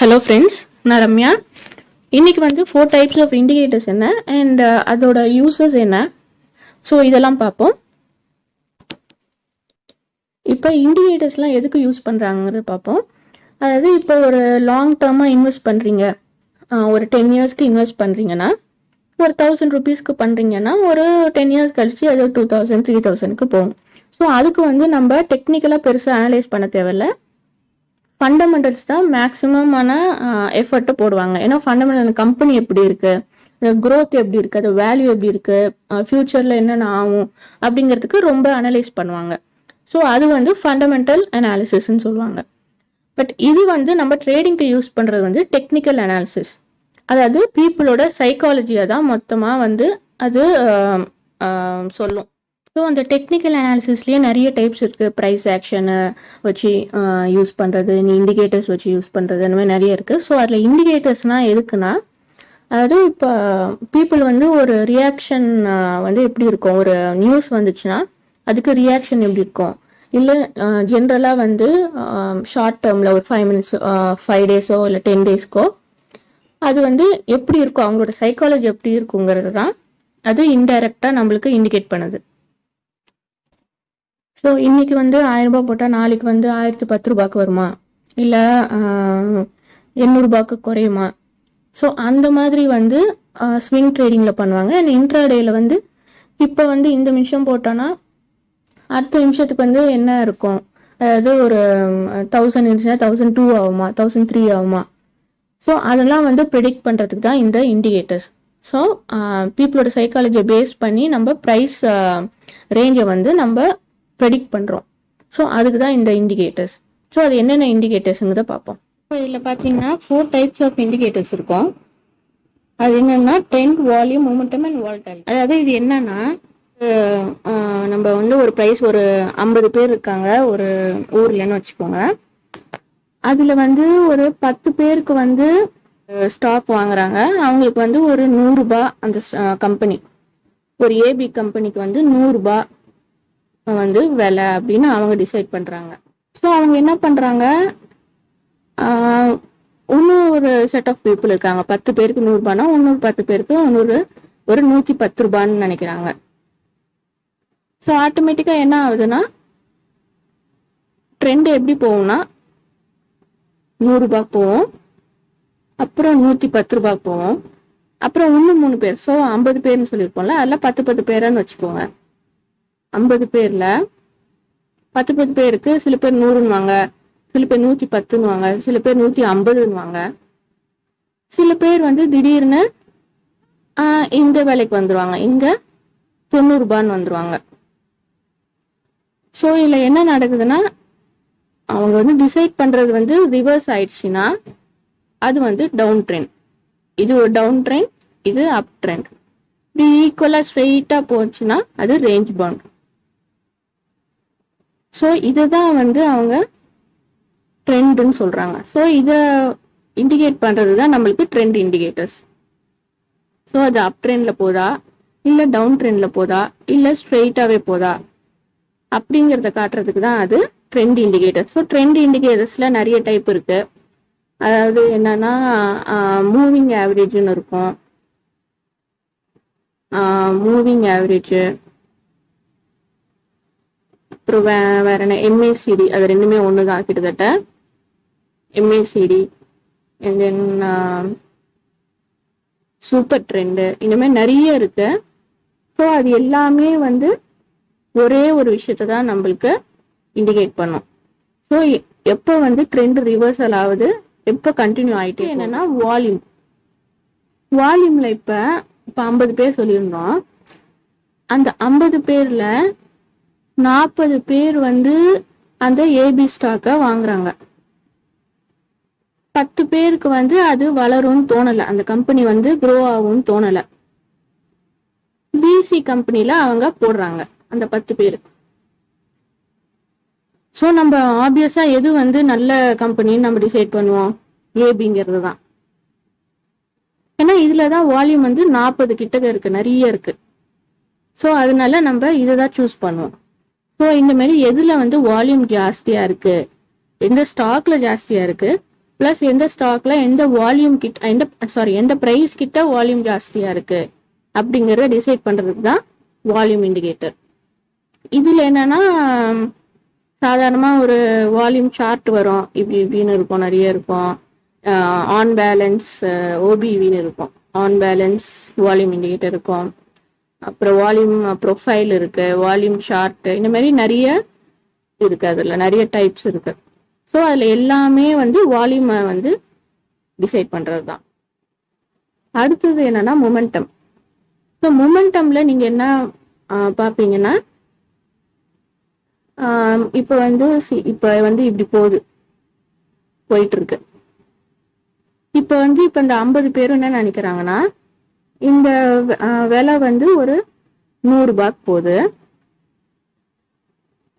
Hello friends, நான் ரம்யா. இன்னைக்கு வந்து 4 types of indicators என்ன and அதோட uses என்ன, ஸோ இதெல்லாம் பார்ப்போம். இப்போ இண்டிகேட்டர்ஸ்லாம் எதுக்கு யூஸ் பண்ணுறாங்கிறது பார்ப்போம். அதாவது இப்போ ஒரு லாங் டேர்மாக இன்வெஸ்ட் பண்ணுறீங்க, ஒரு 10 இயர்ஸ்க்கு இன்வெஸ்ட் பண்ணுறீங்கன்னா, ஒரு 1000 rupeesக்கு பண்ணுறீங்கன்னா ஒரு 10 இயர்ஸ் கழிச்சு அது 2000 3000க்கு போகும். ஸோ அதுக்கு வந்து நம்ம டெக்னிக்கலாக பெருசாக அனலைஸ் பண்ண தேவையில்லை. ஃபண்டமெண்டல்ஸ் தான் மேக்ஸிமமான எஃபர்ட்டை போடுவாங்க. ஏன்னா ஃபண்டமெண்டல் கம்பெனி எப்படி இருக்குது, க்ரோத் எப்படி இருக்குது, அது வேல்யூ எப்படி இருக்குது, ஃப்யூச்சரில் என்னென்ன ஆகும் அப்படிங்கிறதுக்கு ரொம்ப அனலைஸ் பண்ணுவாங்க. ஸோ அது வந்து ஃபண்டமெண்டல் அனாலிசிஸ்ன்னு சொல்லுவாங்க. பட் இது வந்து நம்ம ட்ரேடிங்க்கு யூஸ் பண்ணுறது வந்து டெக்னிக்கல் அனாலிசிஸ். அதாவது பீப்புளோட சைக்காலஜியை தான் மொத்தமாக வந்து அது சொல்லும். ஸோ அந்த டெக்னிக்கல் அனாலிசிஸ்லேயே நிறைய டைப்ஸ் இருக்குது. ப்ரைஸ் ஆக்ஷனை வச்சு யூஸ் பண்ணுறது, இண்டிகேட்டர்ஸ் வச்சு யூஸ் பண்ணுறது, அந்த மாதிரி நிறைய இருக்குது. ஸோ அதில் இண்டிகேட்டர்ஸ்னால் எதுக்குன்னா, அதாவது இப்போ பீப்புள் வந்து ஒரு ரியாக்ஷன் வந்து எப்படி இருக்கும், ஒரு நியூஸ் வந்துச்சுன்னா அதுக்கு ரியாக்ஷன் எப்படி இருக்கும், இல்லை ஜென்ரலாக வந்து ஷார்ட் டேர்மில் ஒரு 5 minutes 5 daysோ இல்லை 10 daysக்கோ அது வந்து எப்படி இருக்கும், அவங்களோட சைக்காலஜி எப்படி இருக்குங்கிறது தான் அது இன்டைரக்டாக நம்மளுக்கு இண்டிகேட் பண்ணுது. ஸோ இன்றைக்கி வந்து 1000 ரூபாய் போட்டால் நாளைக்கு வந்து 1010 ரூபாய்க்கு வருமா, இல்லை 800 ரூபாய்க்கு குறையுமா. ஸோ அந்த மாதிரி வந்து ஸ்விங் ட்ரேடிங்கில் பண்ணுவாங்க. அண்ட் இன்ட்ராடேயில் வந்து இப்போ வந்து இந்த நிமிஷம் போட்டோன்னா அடுத்த நிமிஷத்துக்கு வந்து என்ன இருக்கும், அதாவது ஒரு 1000 இருந்துச்சுன்னா 1002 ஆகுமா, 1003 ஆகுமா. ஸோ அதெல்லாம் வந்து ப்ரெடிக்ட் பண்ணுறதுக்கு தான் இந்த இண்டிகேட்டர்ஸ். ஸோ பீப்புளோட சைக்காலஜியை பேஸ் பண்ணி நம்ம ப்ரைஸ் ரேஞ்சை வந்து நம்ம ப்ரெடிக்ட் பண்ணுறோம். ஸோ அதுக்கு தான் இந்த இண்டிகேட்டர்ஸ். ஸோ அது என்னென்ன இண்டிகேட்டர்ஸுங்கிறத பார்ப்போம். இப்போ இதில் பார்த்தீங்கன்னா 4 types ஆஃப் இண்டிகேட்டர்ஸ் இருக்கும். அது என்னென்னா trend, volume, momentum and volatility. அதாவது இது என்னன்னா, நம்ம வந்து ஒரு ப்ரைஸ், ஒரு 50 பேர் இருக்காங்க ஒரு ஊர்லன்னு வச்சுக்கோங்க. அதில் வந்து ஒரு 10 பேருக்கு வந்து ஸ்டாக் வாங்குறாங்க. அவங்களுக்கு வந்து ஒரு 100 ரூபாய் அந்த கம்பெனி, ஒரு ஏபி கம்பெனிக்கு வந்து 100 ரூபாய் வந்து விலை அப்படின்னு அவங்க டிசைட் பண்ணுறாங்க. ஸோ அவங்க என்ன பண்ணுறாங்க, இன்னும் ஒரு செட் ஆஃப் பீப்புள் இருக்காங்க, 10 பேருக்கு 100 ரூபாய்னா இன்னொரு 10 பேருக்கு ஒரு 110 ரூபான்னு நினைக்கிறாங்க. ஸோ ஆட்டோமேட்டிக்காக என்ன ஆகுதுன்னா, ட்ரெண்ட் எப்படி போகும்னா 100 ரூபாய்க்கு போகும், அப்புறம் 110 ரூபாய்க்கு போகும், அப்புறம் இன்னும் 3 பேர். ஸோ 50 பேர்னு சொல்லியிருப்போம்ல, அதில் 10 பேரான்னு வச்சுக்கோங்க. 50 பேர்ல 10 பேருக்கு சில பேர் 100ன்னுவாங்க, சில பேர் 110ன்னுவாங்க, சில பேர் 150ன்னுவாங்க, சில பேர் வந்து திடீர்னு இந்த வேலைக்கு வந்துருவாங்க, இங்க 90 ரூபான்னு வந்துருவாங்க. ஸோ இதில் என்ன நடக்குதுன்னா, அவங்க வந்து டிசைட் பண்றது வந்து ரிவர்ஸ் ஆயிடுச்சுன்னா அது வந்து டவுன் ட்ரெண்ட். இது ஒரு டவுன் ட்ரெண்ட், இது அப் ட்ரெண்ட். இது ஈக்குவலா ஸ்ட்ரெயிட்டா போச்சுன்னா அது ரேஞ்ச் பவுண்ட். ஸோ இதை தான் வந்து அவங்க ட்ரெண்டுன்னு சொல்றாங்க. ஸோ இதை இண்டிகேட் பண்றது தான் நம்மளுக்கு ட்ரெண்ட் இண்டிகேட்டர்ஸ். ஸோ அது அப் ட்ரெண்ட்ல போதா, இல்லை டவுன் ட்ரெண்ட்ல போதா, இல்லை ஸ்ட்ரெயிட்டாவே போதா அப்படிங்கிறத காட்டுறதுக்கு தான் அது ட்ரெண்ட் இண்டிகேட்டர். ஸோ ட்ரெண்ட் இண்டிகேட்டர்ஸ்ல நிறைய டைப் இருக்கு. அதாவது என்னன்னா, மூவிங் ஆவரேஜ்னு இருக்கும், மூவிங் ஆவரேஜ், அப்புறம் வேற என்ன, எம்ஏசிடி, அது ரெண்டுமே ஒன்று தான் கிட்டத்தட்ட. MACD and then super trend, இந்த மாதிரி நிறைய இருக்கு. ஸோ அது எல்லாமே வந்து ஒரே ஒரு விஷயத்தை தான் நம்மளுக்கு இண்டிகேட் பண்ணும். ஸோ எப்போ வந்து ட்ரெண்ட் ரிவர்சல் ஆகுது, எப்போ கண்டினியூ ஆகிட்டு, என்னன்னா வால்யூம். வால்யூம்ல இப்போ 50 பேர் சொல்லியிருந்தோம், அந்த 50 பேர்ல 40 பேர் வந்து அந்த ஏபி ஸ்டாக்கை வாங்குறாங்க. 10 பேருக்கு வந்து அது வளரும்னு தோணலை, அந்த கம்பெனி வந்து க்ரோ ஆகும்னு தோணலை. பிசி கம்பெனில அவங்க போடுறாங்க அந்த 10 பேர். ஸோ நம்ம ஆப்வியஸா எது வந்து நல்ல கம்பெனின்னு நம்ம டிசைட் பண்ணுவோம், ஏபிங்கிறது தான். ஏன்னா இதுல தான் வால்யூம் வந்து 40 கிட்ட இருக்கு, நிறைய இருக்கு. ஸோ அதனால நம்ம இதை தான் சூஸ் பண்ணுவோம். ஸோ இந்த மாதிரி எதுல வந்து வால்யூம் ஜாஸ்தியா இருக்கு, எந்த ஸ்டாக்ல ஜாஸ்தியா இருக்கு, ப்ளஸ் எந்த ஸ்டாக்ல எந்த வால்யூம் கிட்ட எந்த ப்ரைஸ் கிட்ட வால்யூம் ஜாஸ்தியா இருக்கு அப்படிங்கிறத டிசைட் பண்றதுக்கு தான் வால்யூம் இண்டிகேட்டர். இதுல என்னன்னா சாதாரணமா ஒரு வால்யூம் சார்ட் வரும், இப்படி இப்படின்னு இருக்கும், நிறைய இருக்கும். ஆன் பேலன்ஸ் ஓபிவின்னு இருக்கும், ஆன் பேலன்ஸ் வால்யூம் இண்டிகேட்டர் இருக்கும். அப்புறம் வால்யூம் ப்ரொஃபைல் இருக்கு, வால்யூம் சார்ட், இந்த மாதிரி நிறைய இருக்கு. அதுல நிறைய டைப்ஸ் இருக்கு. ஸோ அதுல எல்லாமே வந்து வால்யூமை வந்து டிசைட் பண்றது தான். அடுத்தது என்னன்னா மொமெண்டம். ஸோ மொமெண்டம்ல நீங்க என்ன பார்ப்பீங்கன்னா, இப்போ வந்து இப்படி போயிட்டு இருக்கு. இப்போ இந்த 50 பேரும் என்ன நினைக்கிறாங்கன்னா, இந்த விலை வந்து ஒரு 100 ரூபாய்க்கு போகுது.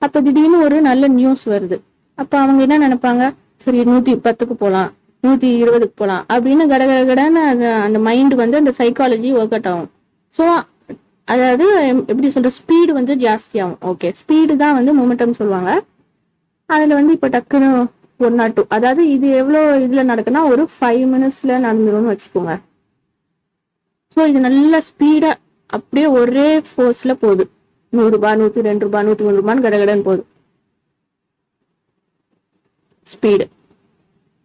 அப்ப திடீர்னு ஒரு நல்ல நியூஸ் வருது. அப்ப அவங்க என்ன நினைப்பாங்க, சரி 110க்கு போகலாம், 120க்கு போகலாம் அப்படின்னு கடன்னு அந்த மைண்ட் வந்து அந்த சைக்காலஜி ஒர்க் அவுட் ஆகும். ஸோ அதாவது எப்படி சொல்ற, ஸ்பீடு வந்து ஜாஸ்தி ஆகும். ஓகே, ஸ்பீடு தான் வந்து மொமெண்டம் சொல்லுவாங்க. அதுல வந்து இப்ப டக்குன்னு 1 or 2, அதாவது இது எவ்வளோ இதுல நடக்குன்னா ஒரு 5 minutesல நடந்துரும்னு வச்சுக்கோங்க. ஸோ இது நல்ல ஸ்பீடா அப்படியே ஒரே ஃபோர்ஸ்ல போகுது. 100 ரூபாய், 102 ரூபாய், 103 ரூபான்னு கடகடன்னு போகுது ஸ்பீடு.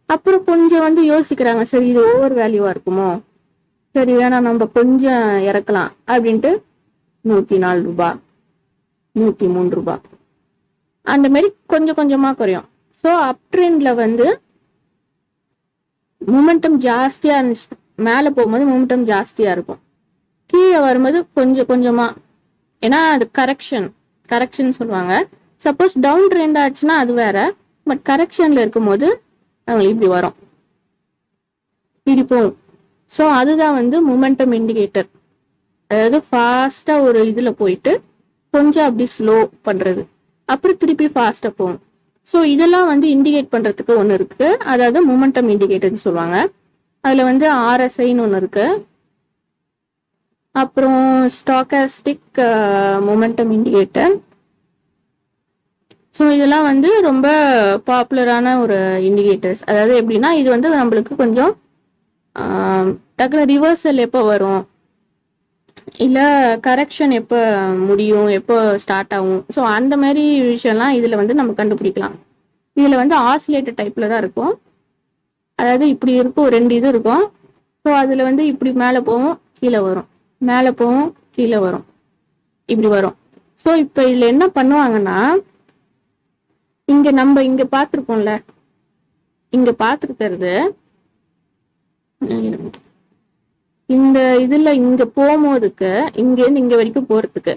அப்புறம் கொஞ்சம் வந்து யோசிக்கிறாங்க, சரி இது ஓவர் வேல்யூவா இருக்குமோ, சரி வேணா நம்ம கொஞ்சம் இறக்கலாம் அப்படின்ட்டு 104 ரூபாய், 103 ரூபாய், அந்த மாதிரி கொஞ்சம் கொஞ்சமா குறையும். ஸோ அப் ட்ரெண்ட்ல வந்து மொமெண்டம் ஜாஸ்தியா இருந்துச்சு, மேல போகும்போது மொமெண்டம் ஜாஸ்தியா இருக்கும், கீழே வரும்போது கொஞ்சம் கொஞ்சமா, ஏன்னா அது கரெக்ஷன் சொல்லுவாங்க. சப்போஸ் டவுன் ட்ரெண்ட் ஆச்சுன்னா அது வேற, பட் கரெக்ஷன்ல இருக்கும்போது அவங்களுக்கு இப்படி வரும், இப்படி போகும். ஸோ அதுதான் வந்து மொமெண்டம் இண்டிகேட்டர். அதாவது ஃபாஸ்டா ஒரு இதுல போயிட்டு கொஞ்சம் அப்படி ஸ்லோ பண்றது, அப்புறம் திருப்பி ஃபாஸ்டா போகும். ஸோ இதெல்லாம் வந்து இண்டிகேட் பண்றதுக்கு ஒன்று இருக்கு, அதாவது மொமெண்டம் இண்டிகேட்டர்னு சொல்லுவாங்க. அதுல வந்து RSIன்னு ஒன்று இருக்கு, அப்புறம் ஸ்டாக்காஸ்டிக் மொமெண்டம் இண்டிகேட்டர். ஸோ இதெல்லாம் வந்து ரொம்ப பாப்புலரான ஒரு இண்டிகேட்டர்ஸ். அதாவது எப்படின்னா, இது வந்து நம்மளுக்கு கொஞ்சம் டக்குனு ரிவர்சல் எப்போ வரும், இல்ல கரெக்ஷன் எப்போ முடியும், எப்போ ஸ்டார்ட் ஆகும், ஸோ அந்த மாதிரி விஷயம்லாம் இதுல வந்து நம்ம கண்டுபிடிக்கலாம். இதுல வந்து ஆசிலேட்டர் டைப்ல தான் இருக்கும். அதாவது இப்படி இருக்கும், 2 இது இருக்கும். ஸோ அதுல வந்து இப்படி மேலே போகும், கீழே வரும், மேலே போகும், கீழே வரும், இப்படி வரும். ஸோ இப்போ இதுல என்ன பண்ணுவாங்கன்னா, நம்ம இங்க பார்த்துருக்கோம்ல, இங்க பார்த்துருக்கிறது இந்த இதுல இங்க போகும்போதுக்கு இங்கேருந்து இங்க வரைக்கும் போறதுக்கு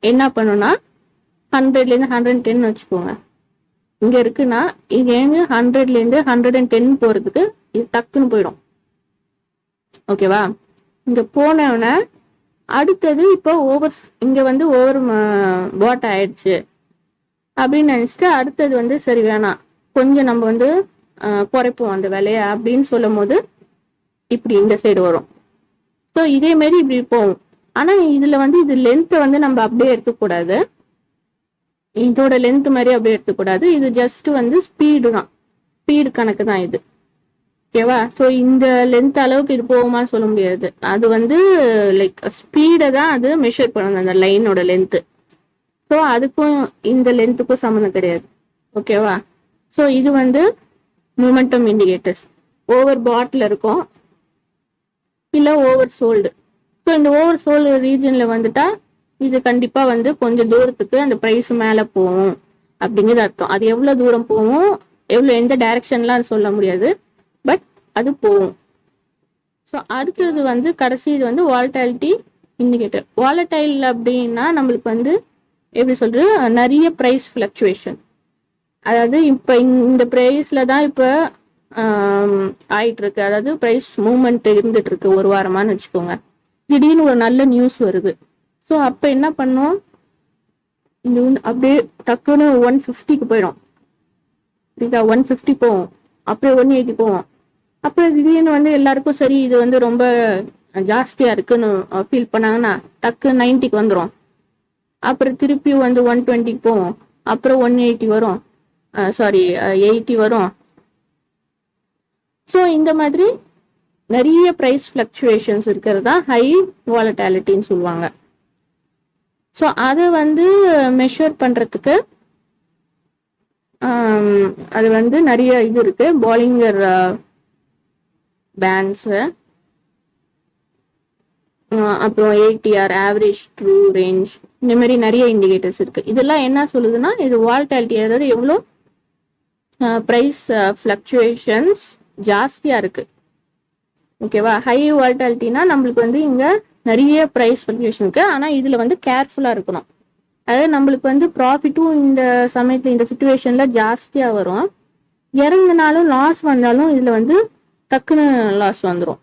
என்ன பண்ணுன்னா, 100ல இருந்து 110 வச்சுக்கோங்க. இங்க இருக்குன்னா இங்க 100ல இருந்து 110 போறதுக்கு இது டக்குன்னு போயிடும். ஓகேவா? இங்க போனவன அடுத்தது இப்போ இங்க வந்து ஓவர் பாட் ஆயிடுச்சு அப்படின்னு நினைச்சிட்டு அடுத்தது வந்து சரி வேணாம், கொஞ்சம் நம்ம வந்து குறைப்போம் அந்த விலைய அப்படின்னு சொல்லும் போது இப்படி இந்த சைடு வரும். ஸோ இதே மாதிரி இப்படி போகும். ஆனா இதுல வந்து இது லென்த்தை வந்து நம்ம அப்படியே எடுத்துக்கூடாது, இதோட லென்த் மாதிரி அப்படியே எடுத்துக்கூடாது. இது ஜஸ்ட் வந்து ஸ்பீடு தான், ஸ்பீடு கணக்கு தான் இது. ஓகேவா? ஸோ இந்த லென்த் அளவுக்கு இது போகுமான்னு சொல்ல முடியாது. அது வந்து லைக் ஸ்பீடை தான் அது மெஷர் பண்ணுது, அந்த லைனோட லென்த்து. ஸோ அதுக்கும் இந்த லென்த்துக்கும் சம்மந்தம் கிடையாது. ஓகேவா? ஸோ இது வந்து மொமெண்டம் இண்டிகேட்டர்ஸ். ஓவர் பாட்டில் இருக்கும், இல்லை ஓவர் சோல்டு. ஸோ இந்த ஓவர் சோல்டு ரீஜன்ல வந்துட்டா இது கண்டிப்பா வந்து கொஞ்சம் தூரத்துக்கு அந்த ப்ரைஸ் மேலே போகும் அப்படிங்கிறது அர்த்தம். அது எவ்வளோ தூரம் போகும், எந்த டைரக்ஷன்லாம் சொல்ல முடியாது, பட் அது போகும். ஸோ அடுத்தது வந்து கடைசி இது வந்து வாலட்டாலிட்டி இண்டிகேட்டர். வாலட்டைல் அப்படின்னா நம்மளுக்கு வந்து எப்படி சொல்றது, நிறைய ப்ரைஸ் ஃபிளக்சுவேஷன். அதாவது இப்போ இந்த ப்ரைஸ்ல தான் இப்போ ஆயிட்டு இருக்கு, அதாவது ப்ரைஸ் மூவ்மெண்ட் இருந்துட்டு இருக்கு ஒரு வாரமானு வச்சுக்கோங்க. திடீர்னு ஒரு நல்ல நியூஸ் வருது. ஸோ அப்போ என்ன பண்ணும், இது வந்து அப்படியே டக்குன்னு 150க்கு போயிடும். 150 போவோம், அப்படியே 180 போவோம். அப்புறம் திடீர்னு வந்து எல்லாருக்கும் சரி இது வந்து ரொம்ப ஜாஸ்தியா இருக்குன்னு ஃபீல் பண்ணாங்கன்னா டக்கு 90க்கு வந்துடும். அப்புறம் திருப்பி வந்து 120க்கு போவோம், அப்புறம் 180 வரும், 80 வரும், ஸோ இந்த மாதிரி நிறைய ப்ரைஸ் ஃப்ளக்சுவேஷன்ஸ் இருக்கிறது தான் ஹை வாலட்டாலிட்டின்னு சொல்லுவாங்க. ஸோ அதை வந்து மெஷர் பண்ணுறதுக்கு அது வந்து நிறைய இது இருக்கு. பாலிங்கர் பேண்ட்ஸு, அப்புறம் ஏடிஆர், ஆவரேஜ் ட்ரூ ரேஞ்ச், இந்த மாதிரி நிறைய இண்டிகேட்டர்ஸ் இருக்கு. இதெல்லாம் என்ன சொல்லுதுன்னா இது வாலட்டாலிட்டி, அதாவது எவ்வளோ ப்ரைஸ் ஃப்ளக்சுவேஷன்ஸ் ஜாஸ்தியாக இருக்கு. ஓகேவா? ஹை வாலட்டாலிட்டினா நம்மளுக்கு வந்து இங்கே நிறைய ப்ரைஸ் ஃப்ளக்சுவேஷன் இருக்கு. ஆனால் இதில் வந்து கேர்ஃபுல்லாக இருக்கணும். அதாவது நம்மளுக்கு வந்து ப்ராஃபிட்டும் இந்த சமயத்தில் இந்த சுச்சுவேஷன்ல ஜாஸ்தியாக வரும். இறங்குனாலும் லாஸ் வந்தாலும் இதில் வந்து டக்குன்னு லாஸ் வந்துடும்.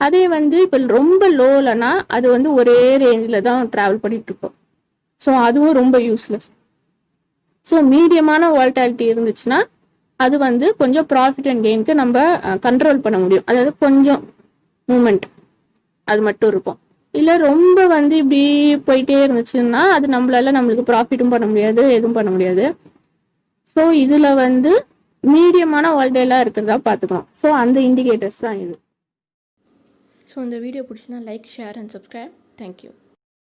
அதே வந்து இப்போ ரொம்ப லோலனா அது வந்து ஒரே ரேஞ்சில் தான் ட்ராவல் பண்ணிட்டு இருக்கோம். ஸோ அதுவும் ரொம்ப யூஸ்லெஸ். ஸோ மீடியமான வாலட்டாலிட்டி இருந்துச்சுன்னா அது வந்து கொஞ்சம் ப்ராஃபிட் அண்ட் கெயினுக்கு நம்ம கண்ட்ரோல் பண்ண முடியும். அதாவது கொஞ்சம் மூமெண்ட் அது மட்டும் இருக்கும். இல்லை ரொம்ப வந்து இப்படி போயிட்டே இருந்துச்சுன்னா அது நம்மளுக்கு ப்ராஃபிட்டும் பண்ண முடியாது, எதுவும் பண்ண முடியாது. ஸோ இதில் வந்து மீடியமான வாலட்டைலாக இருக்கிறதா பார்த்துக்கணும். ஸோ அந்த இண்டிகேட்டர்ஸ் தான் இது. ஸோ இந்த வீடியோ பிடிச்சினா like, share and subscribe. Thank you.